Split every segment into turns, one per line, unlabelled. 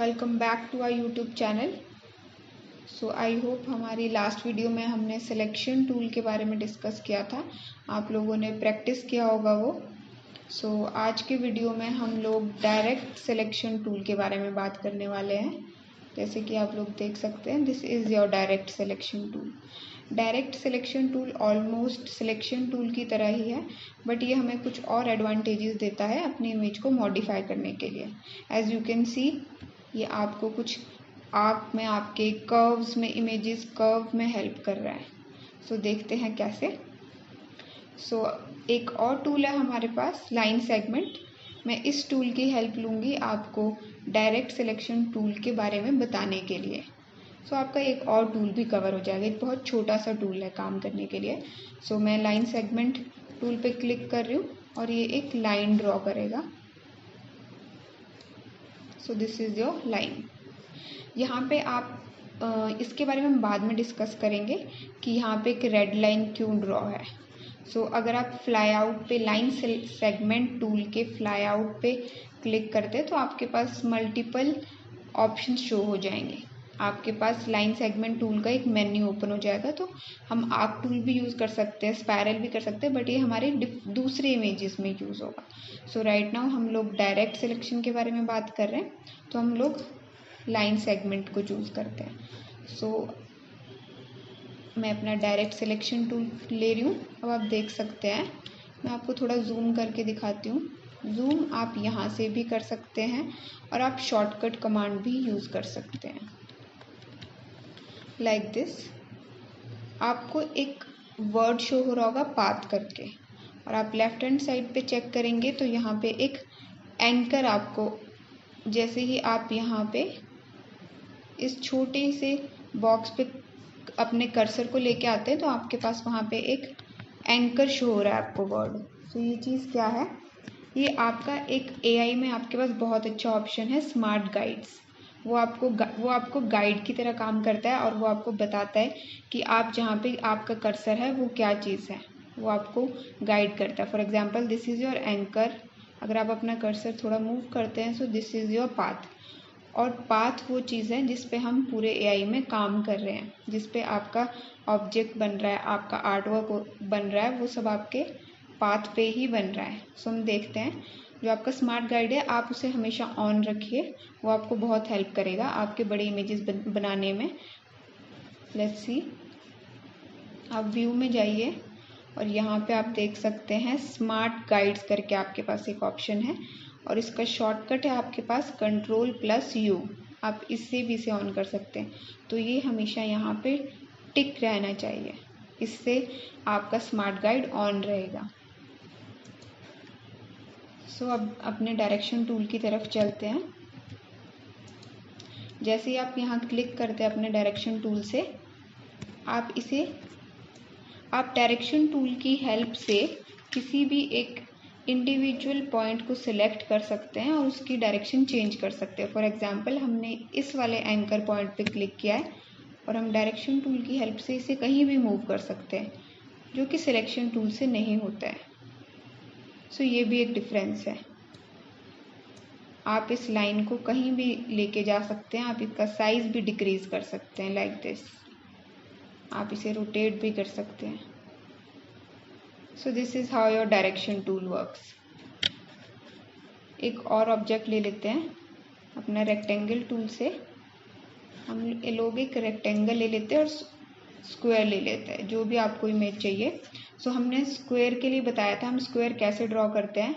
Welcome back to our YouTube channel. So I hope हमारी last video में हमने selection tool के बारे में डिस्कस किया था, आप लोगों ने प्रैक्टिस किया होगा वो। आज के वीडियो में हम लोग डायरेक्ट सिलेक्शन टूल के बारे में बात करने वाले हैं। जैसे कि आप लोग देख सकते हैं, this is your direct selection tool. Direct selection tool almost selection tool की तरह ही है, बट ये हमें कुछ और एडवांटेजेस देता है अपनी इमेज को मॉडिफाई करने के लिए। एज यू कैन सी, ये आपको कुछ आपके कर्व्स में, इमेजेस कर्व में हेल्प कर रहा है। देखते हैं कैसे। एक और टूल है हमारे पास, लाइन सेगमेंट। मैं इस टूल की हेल्प लूँगी आपको डायरेक्ट सिलेक्शन टूल के बारे में बताने के लिए। आपका एक और टूल भी कवर हो जाएगा। एक बहुत छोटा सा टूल है काम करने के लिए। मैं लाइन सेगमेंट टूल पे क्लिक कर रही हूँ और ये एक लाइन ड्रॉ करेगा। This is your line. यहाँ पे आप इसके बारे में हम बाद में डिस्कस करेंगे कि यहाँ पे एक रेड लाइन क्यों ड्रॉ है। अगर आप फ्लाई आउट पे, लाइन सेगमेंट टूल के फ्लाई आउट पे क्लिक करते हैं तो आपके पास मल्टीपल ऑप्शन शो हो जाएंगे। आपके पास लाइन सेगमेंट टूल का एक मेन्यू ओपन हो जाएगा। तो हम आर्क टूल भी यूज़ कर सकते हैं, स्पायरल भी कर सकते हैं, बट ये हमारे दूसरे इमेजेस में यूज़ होगा। राइट नाउ हम लोग डायरेक्ट सिलेक्शन के बारे में बात कर रहे हैं, तो हम लोग लाइन सेगमेंट को चूज़ करते हैं। मैं अपना डायरेक्ट सिलेक्शन टूल ले रही हूँ। अब आप देख सकते हैं, मैं आपको थोड़ा जूम करके दिखाती हूँ। जूम आप यहाँ से भी कर सकते हैं और आप शॉर्टकट कमांड भी यूज़ कर सकते हैं, लाइक दिस। आपको एक वर्ड शो हो रहा होगा पाथ करके, और आप लेफ्ट हैंड साइड पे चेक करेंगे तो यहाँ पे एक एंकर आपको, जैसे ही आप यहाँ पे इस छोटे से बॉक्स पे अपने कर्सर को लेके आते हैं तो आपके पास वहाँ पे एक एंकर शो हो रहा है आपको वर्ड। ये चीज़ क्या है? ये आपका एक AI में आपके पास बहुत अच्छा ऑप्शन है, स्मार्ट गाइड्स। वो आपको गाइड की तरह काम करता है और वो आपको बताता है कि आप जहाँ पे आपका कर्सर है वो क्या चीज़ है, वो आपको गाइड करता है। For example, this is your anchor. अगर आप अपना कर्सर थोड़ा मूव करते हैं, दिस इज़ योर पाथ। और पाथ वो चीज़ है जिस पे हम पूरे AI में काम कर रहे हैं, जिस पे आपका ऑब्जेक्ट बन रहा है, आपका आर्ट वर्क बन रहा है, वो सब आपके पाथ पे ही बन रहा है। हम देखते हैं, जो आपका स्मार्ट गाइड है आप उसे हमेशा ऑन रखिए, वो आपको बहुत हेल्प करेगा आपके बड़े इमेजेस बनाने में। लेट्स सी, आप व्यू में जाइए और यहाँ पे आप देख सकते हैं स्मार्ट गाइड्स करके आपके पास एक ऑप्शन है, और इसका शॉर्टकट है आपके पास Ctrl+U। आप इससे भी इसे ऑन कर सकते हैं। तो ये हमेशा यहाँ पे टिक रहना चाहिए, इससे आपका स्मार्ट गाइड ऑन रहेगा। अब अपने डायरेक्शन टूल की तरफ चलते हैं। जैसे ही आप यहाँ क्लिक करते हैं अपने डायरेक्शन टूल से, आप डायरेक्शन टूल की हेल्प से किसी भी एक इंडिविजुअल पॉइंट को सिलेक्ट कर सकते हैं और उसकी डायरेक्शन चेंज कर सकते हैं। फॉर एग्जांपल, हमने इस वाले एंकर पॉइंट पे क्लिक किया है और हम डायरेक्शन टूल की हेल्प से इसे कहीं भी मूव कर सकते हैं, जो कि सिलेक्शन टूल से नहीं होता है। ये भी एक डिफरेंस है। आप इस लाइन को कहीं भी लेके जा सकते हैं, आप इसका साइज भी डिक्रीज कर सकते हैं, लाइक दिस। आप इसे रोटेट भी कर सकते हैं। This is how your direction tool works. एक और ऑब्जेक्ट ले लेते हैं अपना रेक्टेंगल टूल से। हम लोग एक रेक्टेंगल ले लेते हैं और स्क्वायर ले लेते हैं, जो भी आपको इमेज चाहिए। हमने स्क्वायर के लिए बताया था हम स्क्वायर कैसे ड्रॉ करते हैं।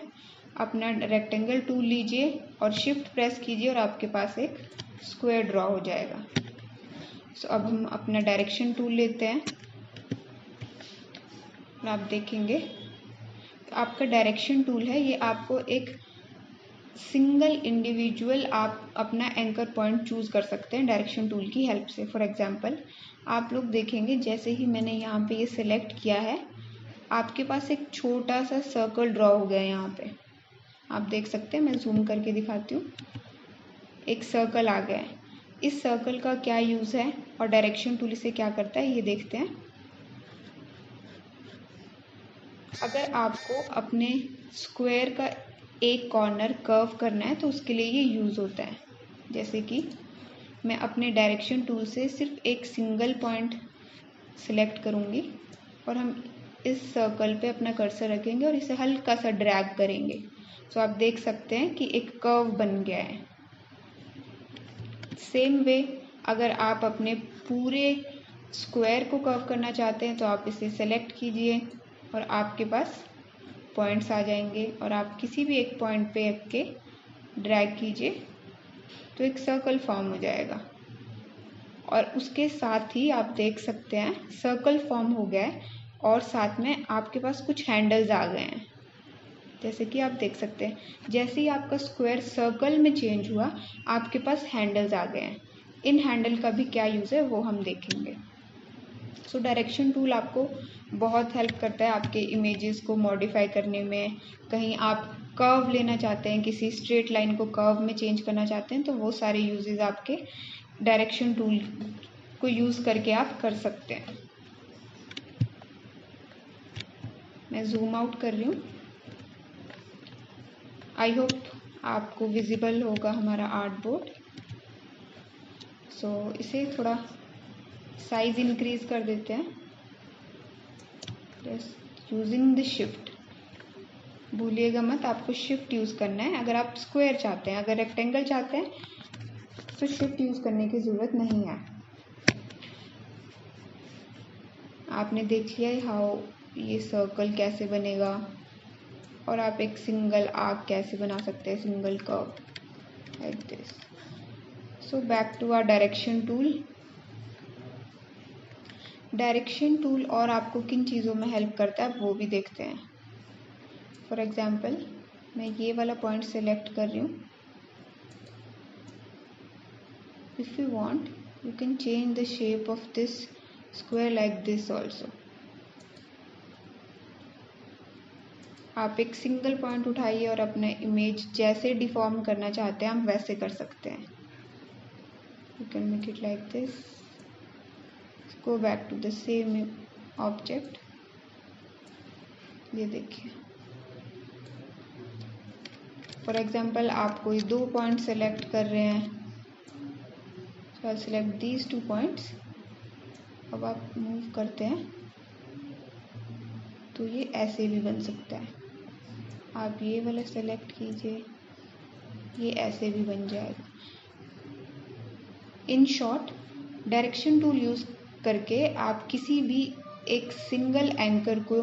अपना रेक्टेंगल टूल लीजिए और शिफ्ट प्रेस कीजिए और आपके पास एक स्क्वायर ड्रॉ हो जाएगा। अब हम अपना डायरेक्शन टूल लेते हैं और आप देखेंगे आपका डायरेक्शन टूल है, ये आपको एक सिंगल इंडिविजुअल आप अपना एंकर पॉइंट चूज़ कर सकते हैं डायरेक्शन टूल की हेल्प से। फॉर एग्जांपल, आप लोग देखेंगे जैसे ही मैंने यहाँ पे ये सिलेक्ट किया है, आपके पास एक छोटा सा सर्कल ड्रॉ हो गया है। यहाँ पे आप देख सकते हैं, मैं जूम करके दिखाती हूँ, एक सर्कल आ गया है। इस सर्कल का क्या यूज़ है और डायरेक्शन टूल इसे क्या करता है, ये देखते हैं। अगर आपको अपने स्क्वायर का एक कॉर्नर कर्व करना है तो उसके लिए ये यूज़ होता है। जैसे कि मैं अपने डायरेक्शन टूल से सिर्फ एक सिंगल पॉइंट सिलेक्ट करूँगी और हम इस सर्कल पे अपना कर्सर रखेंगे और इसे हल्का सा ड्रैग करेंगे। तो आप देख सकते हैं कि एक कर्व बन गया है। सेम वे अगर आप अपने पूरे स्क्वायर को कर्व करना चाहते हैं तो आप इसे सेलेक्ट कीजिए और आपके पास पॉइंट्स आ जाएंगे और आप किसी भी एक पॉइंट पे आपके ड्रैग कीजिए तो एक सर्कल फॉर्म हो जाएगा। और उसके साथ ही आप देख सकते हैं सर्कल फॉर्म हो गया है और साथ में आपके पास कुछ हैंडल्स आ गए हैं। जैसे कि आप देख सकते हैं जैसे ही आपका स्क्वायर सर्कल में चेंज हुआ आपके पास हैंडल्स आ गए हैं। इन हैंडल का भी क्या यूज़ है वो हम देखेंगे। सो डायरेक्शन टूल आपको बहुत हेल्प करता है आपके इमेजेस को मॉडिफाई करने में। कहीं आप कर्व लेना चाहते हैं, किसी स्ट्रेट लाइन को कर्व में चेंज करना चाहते हैं तो वो सारे यूजेस आपके डायरेक्शन टूल को यूज़ करके आप कर सकते हैं। मैं जूम आउट कर रही हूँ। आई होप आपको विजिबल होगा हमारा आर्ट बोर्ड। सो इसे थोड़ा साइज इंक्रीज कर देते हैं जस्ट यूजिंग द शिफ्ट। भूलिएगा मत, आपको शिफ्ट यूज़ करना है अगर आप स्क्वायर चाहते हैं। अगर रेक्टेंगल चाहते हैं तो शिफ्ट यूज़ करने की ज़रूरत नहीं है। आपने देख लिया है हाउ ये सर्कल कैसे बनेगा और आप एक सिंगल आर्क कैसे बना सकते हैं, single curve like this. So back to our direction tool. Direction tool और आपको किन चीज़ों में हेल्प करता है वो भी देखते हैं। फॉर एग्जाम्पल मैं ये वाला पॉइंट सेलेक्ट कर रही हूँ। If you want you can change the shape of this square like this also. आप एक सिंगल पॉइंट उठाइए और अपने इमेज जैसे डिफॉर्म करना चाहते हैं आप वैसे कर सकते हैं। You can make it like this. Go back to the same object. ये देखिए फॉर एग्जाम्पल आप कोई 2 पॉइंट सेलेक्ट कर रहे हैं। सो आई सेलेक्ट दीज 2 पॉइंट्स। अब आप मूव करते हैं तो ये ऐसे भी बन सकता है। आप ये वाला सेलेक्ट कीजिए, ये ऐसे भी बन जाएगा। In short direction tool use करके आप किसी भी एक सिंगल एंकर को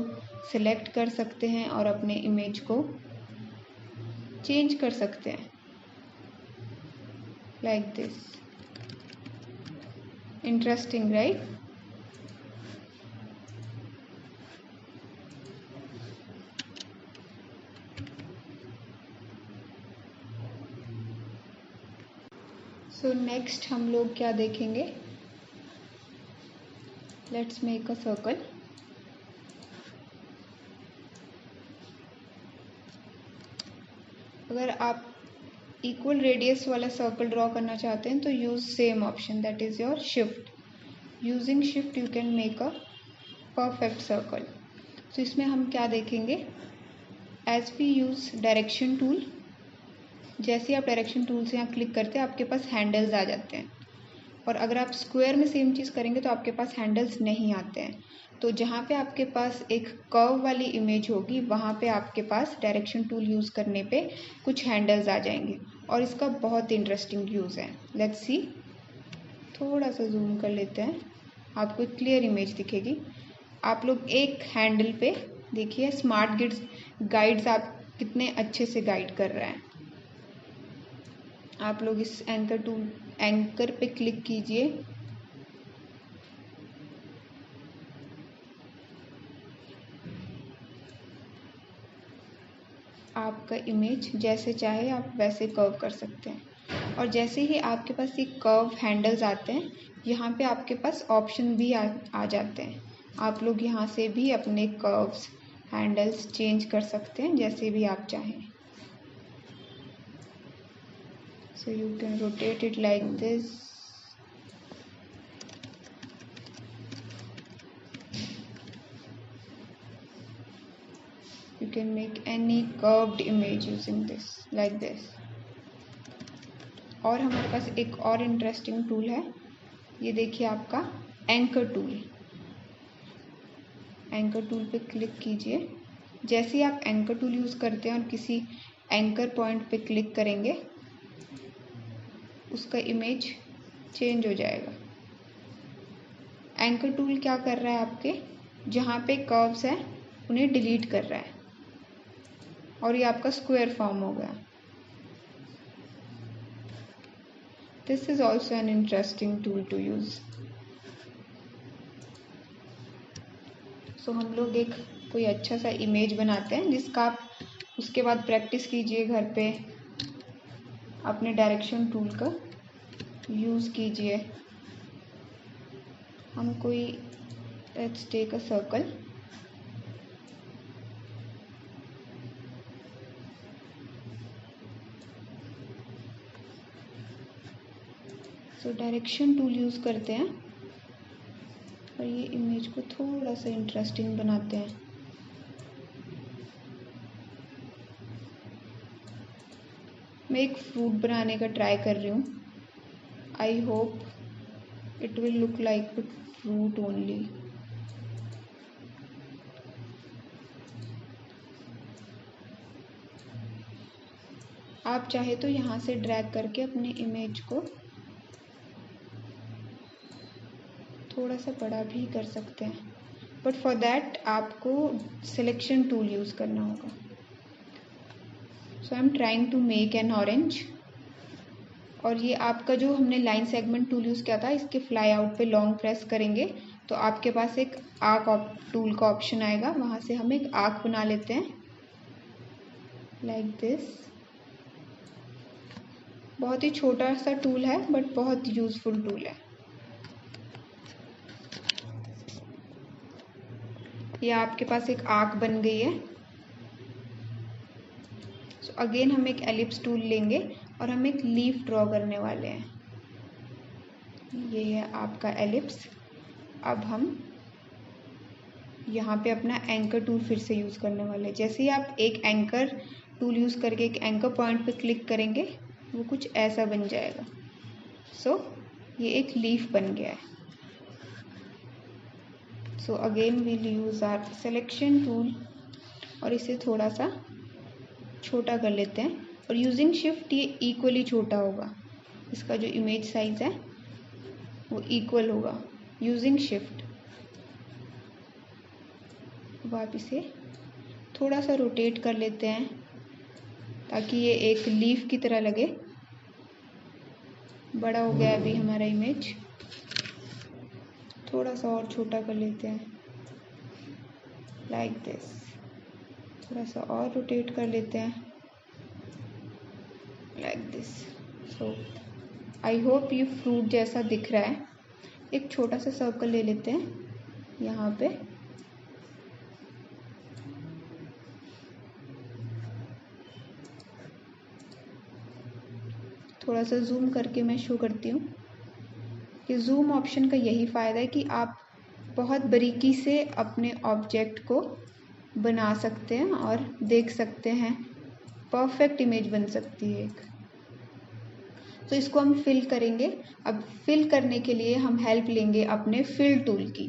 सिलेक्ट कर सकते हैं और अपने इमेज को चेंज कर सकते हैं like this. Interesting right? So next हम लोग क्या देखेंगे? Let's make a circle. अगर आप इक्वल रेडियस वाला सर्कल ड्रॉ करना चाहते हैं तो use same option, that is your shift. Using shift you can make a perfect circle. तो इसमें हम क्या देखेंगे? As we use direction tool, जैसे आप डायरेक्शन टूल से यहाँ क्लिक करते हैं आपके पास हैंडल्स आ जाते हैं। और अगर आप स्क्वायर में सेम चीज़ करेंगे तो आपके पास हैंडल्स नहीं आते हैं। तो जहाँ पे आपके पास एक कर्व वाली इमेज होगी वहाँ पे आपके पास डायरेक्शन टूल यूज़ करने पे कुछ हैंडल्स आ जाएंगे और इसका बहुत इंटरेस्टिंग यूज़ है। Let's see. थोड़ा सा जूम कर लेते हैं, आपको एक क्लियर इमेज दिखेगी। आप लोग एक हैंडल पे देखिए स्मार्ट गाइड्स आप कितने अच्छे से गाइड कर रहे हैं। आप लोग इस एंकर पे क्लिक कीजिए। आपका इमेज जैसे चाहे आप वैसे कर्व कर सकते हैं। और जैसे ही आपके पास ये कर्व हैंडल्स आते हैं यहाँ पे आपके पास ऑप्शन भी आ जाते हैं। आप लोग यहाँ से भी अपने कर्व्स हैंडल्स चेंज कर सकते हैं जैसे भी आप चाहें। So you can rotate it like this. You can make any curved image using this, like this. और हमारे पास एक और इंटरेस्टिंग टूल है, ये देखिए आपका एंकर टूल। एंकर टूल पे क्लिक कीजिए। जैसे ही आप एंकर टूल यूज़ करते हैं और किसी एंकर पॉइंट पे क्लिक करेंगे, उसका इमेज चेंज हो जाएगा। एंकर टूल क्या कर रहा है, आपके जहाँ पे कर्व्स हैं उन्हें डिलीट कर रहा है और ये आपका स्क्वायर फॉर्म हो गया। This is also an interesting tool to use. So हम लोग एक कोई अच्छा सा इमेज बनाते हैं जिसका आप उसके बाद प्रैक्टिस कीजिए घर पे। अपने डायरेक्शन टूल का यूज़ कीजिए। हम कोई let's take a circle. So direction tool use करते हैं और ये इमेज को थोड़ा सा इंटरेस्टिंग बनाते हैं। मैं एक फ्रूट बनाने का ट्राई कर रही हूँ। I hope it will look like a fruit only. आप चाहे तो यहाँ से ड्रैग करके अपने इमेज को थोड़ा सा बड़ा भी कर सकते हैं, बट फॉर दैट आपको सिलेक्शन टूल यूज़ करना होगा। So I am trying to make an orange. और ये आपका जो हमने लाइन सेगमेंट टूल यूज़ किया था, इसके फ्लाई आउट पे लॉन्ग प्रेस करेंगे तो आपके पास एक आर्क टूल का ऑप्शन आएगा। वहाँ से हम एक आर्क बना लेते हैं लाइक दिस। बहुत ही छोटा सा टूल है बट बहुत यूज़फुल टूल है। ये आपके पास एक आर्क बन गई है। सो अगेन हम एक एलिप्स टूल लेंगे और हम एक लीफ ड्रॉ करने वाले हैं। ये है आपका एलिप्स। अब हम यहाँ पे अपना एंकर टूल फिर से यूज़ करने वाले हैं। जैसे ही आप एक एंकर टूल यूज़ करके एक एंकर पॉइंट पे क्लिक करेंगे, वो कुछ ऐसा बन जाएगा। सो ये एक लीफ बन गया है। So again we'll use our selection tool और इसे थोड़ा सा छोटा कर लेते हैं और यूजिंग शिफ्ट ये इक्वली छोटा होगा। इसका जो इमेज साइज है वो इक्वल होगा यूजिंग शिफ्ट। अब आप इसे थोड़ा सा रोटेट कर लेते हैं ताकि ये एक लीफ की तरह लगे। बड़ा हो गया अभी हमारा इमेज। थोड़ा सा और छोटा कर लेते हैं लाइक दिस। थोड़ा सा और रोटेट कर लेते हैं like this. So I hope ये फ्रूट जैसा दिख रहा है। एक छोटा सा सर्कल ले लेते हैं यहाँ पे। थोड़ा सा जूम करके मैं शो करती हूँ कि जूम ऑप्शन का यही फ़ायदा है कि आप बहुत बारीकी से अपने ऑब्जेक्ट को बना सकते हैं और देख सकते हैं। परफेक्ट इमेज बन सकती है एक। तो इसको हम फिल करेंगे। अब फिल करने के लिए हम हेल्प लेंगे अपने फिल टूल की।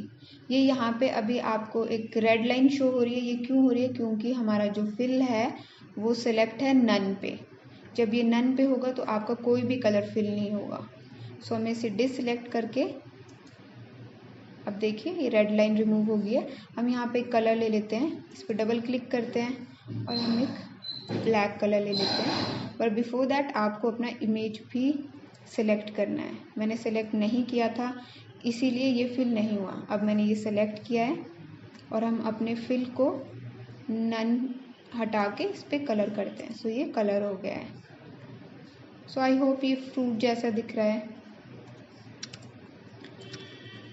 ये यहाँ पे अभी आपको एक रेड लाइन शो हो रही है। ये क्यों हो रही है? क्योंकि हमारा जो फिल है वो सिलेक्ट है नन पे। जब ये नन पे होगा तो आपका कोई भी कलर फिल नहीं होगा। सो हमें इसे डिसलेक्ट करके, अब देखिए ये रेड लाइन रिमूव हो गई है। हम यहाँ पे एक कलर ले लेते हैं, इस पर डबल क्लिक करते हैं और हम एक ब्लैक कलर ले लेते हैं। पर बिफोर दैट आपको अपना इमेज भी सिलेक्ट करना है। मैंने सेलेक्ट नहीं किया था इसीलिए ये फिल नहीं हुआ। अब मैंने ये सेलेक्ट किया है और हम अपने फिल को नन हटा के इस पर कलर करते हैं। सो ये कलर हो गया है। सो आई होप ये फ्रूट जैसा दिख रहा है।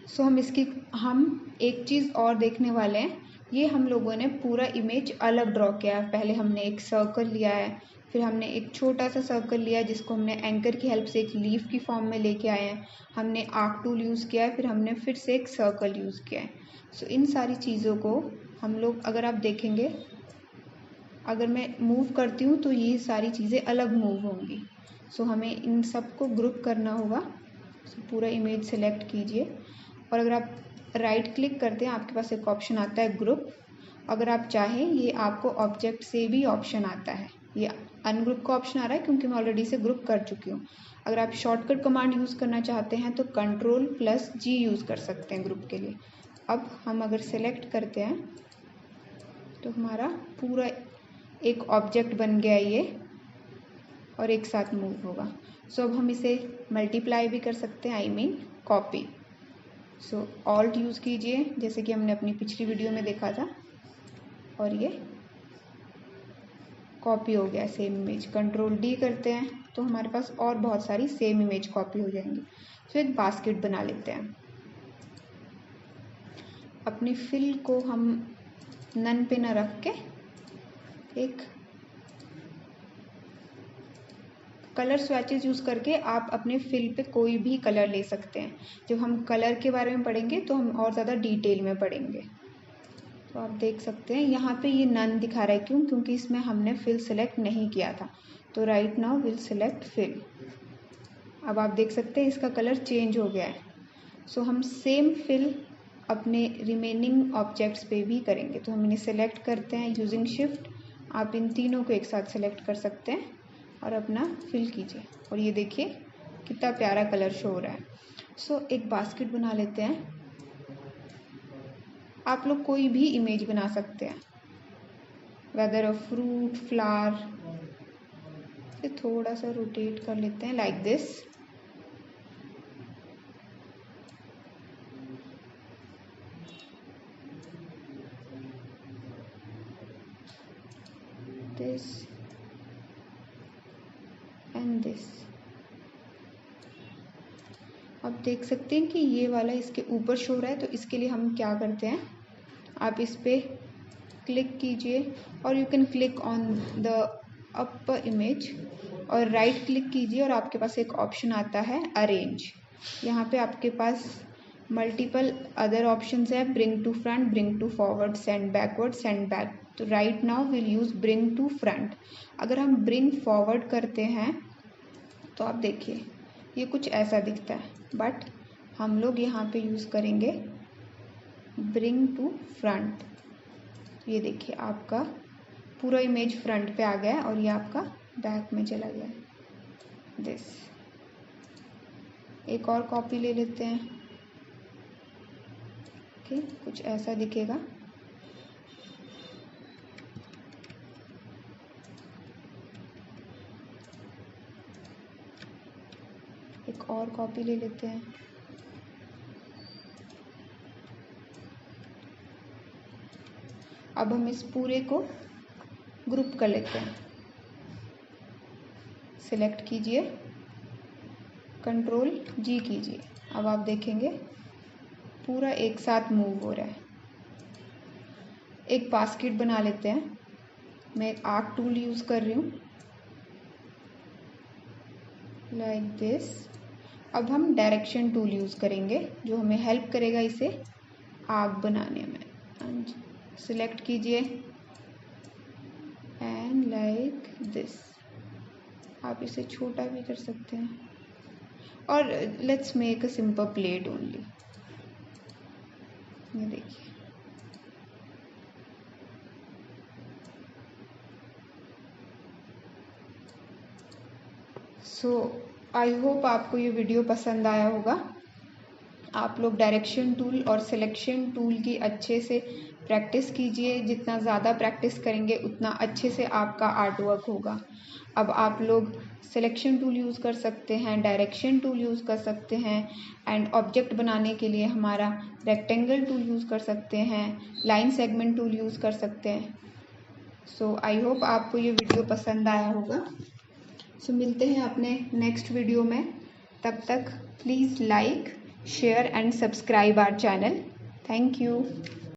सो हम एक चीज़ और देखने वाले हैं। ये हम लोगों ने पूरा इमेज अलग ड्रॉ किया है। पहले हमने एक सर्कल लिया है, फिर हमने एक छोटा सा सर्कल लिया है जिसको हमने एंकर की हेल्प से एक लीफ की फॉर्म में लेके आए हैं। हमने आर्क टूल यूज़ किया है, फिर हमने फिर से एक सर्कल यूज़ किया है। सो इन सारी चीज़ों को हम लोग, अगर आप देखेंगे, अगर मैं मूव करती हूँ तो ये सारी चीज़ें अलग मूव होंगी। सो हमें इन सबको ग्रुप करना होगा। सो पूरा इमेज सेलेक्ट कीजिए और अगर आप राइट क्लिक करते हैं आपके पास एक ऑप्शन आता है ग्रुप। अगर आप चाहें ये आपको ऑब्जेक्ट से भी ऑप्शन आता है, ये अनग्रुप का ऑप्शन आ रहा है क्योंकि मैं ऑलरेडी इसे ग्रुप कर चुकी हूँ। अगर आप शॉर्टकट कमांड यूज़ करना चाहते हैं तो Ctrl+G यूज़ कर सकते हैं ग्रुप के लिए। अब हम अगर सेलेक्ट करते हैं तो हमारा पूरा एक ऑब्जेक्ट बन गया ये और एक साथ मूव होगा। सो अब हम इसे मल्टीप्लाई भी कर सकते हैं, I mean copy. So alt use कीजिए जैसे कि हमने अपनी पिछली वीडियो में देखा था और ये कॉपी हो गया सेम इमेज। Ctrl+D करते हैं तो हमारे पास और बहुत सारी सेम इमेज कॉपी हो जाएंगी। तो एक बास्केट बना लेते हैं। अपनी फिल को हम नन पे न रख के एक कलर स्वैचेस यूज़ करके आप अपने फिल पे कोई भी कलर ले सकते हैं। जब हम कलर के बारे में पढ़ेंगे तो हम और ज़्यादा डिटेल में पढ़ेंगे। तो आप देख सकते हैं यहाँ पे ये नन दिखा रहा है, क्यों? क्योंकि इसमें हमने फिल सेलेक्ट नहीं किया था। तो right now will select fill. अब आप देख सकते हैं इसका कलर चेंज हो गया है। सो हम सेम फिल अपने रिमेनिंग ऑब्जेक्ट्स पे भी करेंगे। तो हम इन्हें सेलेक्ट करते हैं यूजिंग शिफ्ट। आप इन तीनों को एक साथ सेलेक्ट कर सकते हैं और अपना फिल कीजिए और ये देखिए कितना प्यारा कलर शो हो रहा है। सो एक बास्केट बना लेते हैं। आप लोग कोई भी इमेज बना सकते हैं, वेदर अ फ्रूट, फ्लावर। थोड़ा सा रोटेट कर लेते हैं like this. This and this. आप देख सकते हैं कि ये वाला इसके ऊपर शो हो रहा है। तो इसके लिए हम क्या करते हैं, आप इस पे क्लिक कीजिए और you can click on the upper image और राइट क्लिक कीजिए और आपके पास एक ऑप्शन आता है अरेंज। यहाँ पे आपके पास मल्टीपल अदर ऑप्शंस है, bring to front, bring to forward, send backward, send back. तो right now will use bring to front. अगर हम ब्रिंग फॉरवर्ड करते हैं तो आप देखिए ये कुछ ऐसा दिखता है, बट हम लोग यहाँ पे यूज़ करेंगे ब्रिंग टू फ्रंट। ये देखिए आपका पूरा इमेज फ्रंट पे आ गया है और ये आपका बैक में चला गया है। दिस एक और कॉपी ले लेते हैं। ओके, कुछ ऐसा दिखेगा। एक और कॉपी ले लेते हैं। अब हम इस पूरे को ग्रुप कर लेते हैं। सिलेक्ट कीजिए, Ctrl+G कीजिए। अब आप देखेंगे पूरा एक साथ मूव हो रहा है। एक बास्केट बना लेते हैं। मैं एक आर्क टूल यूज़ कर रही हूँ लाइक दिस। अब हम डायरेक्शन टूल यूज़ करेंगे जो हमें हेल्प करेगा इसे आर्क बनाने में। सिलेक्ट कीजिए एंड लाइक दिस। आप इसे छोटा भी कर सकते हैं और let's make a simple plate only. ये देखिए सो आई होप आपको ये वीडियो पसंद आया होगा। आप लोग डायरेक्शन टूल और सिलेक्शन टूल की अच्छे से प्रैक्टिस कीजिए। जितना ज़्यादा प्रैक्टिस करेंगे उतना अच्छे से आपका आर्ट वर्क होगा। अब आप लोग सिलेक्शन टूल यूज़ कर सकते हैं, डायरेक्शन टूल यूज़ कर सकते हैं एंड ऑब्जेक्ट बनाने के लिए हमारा रेक्टेंगल टूल यूज़ कर सकते हैं, लाइन सेगमेंट टूल यूज़ कर सकते हैं। सो आई होप आपको ये वीडियो पसंद आया होगा। सो मिलते हैं अपने नेक्स्ट वीडियो में। तब तक please like, share and subscribe our channel. Thank you.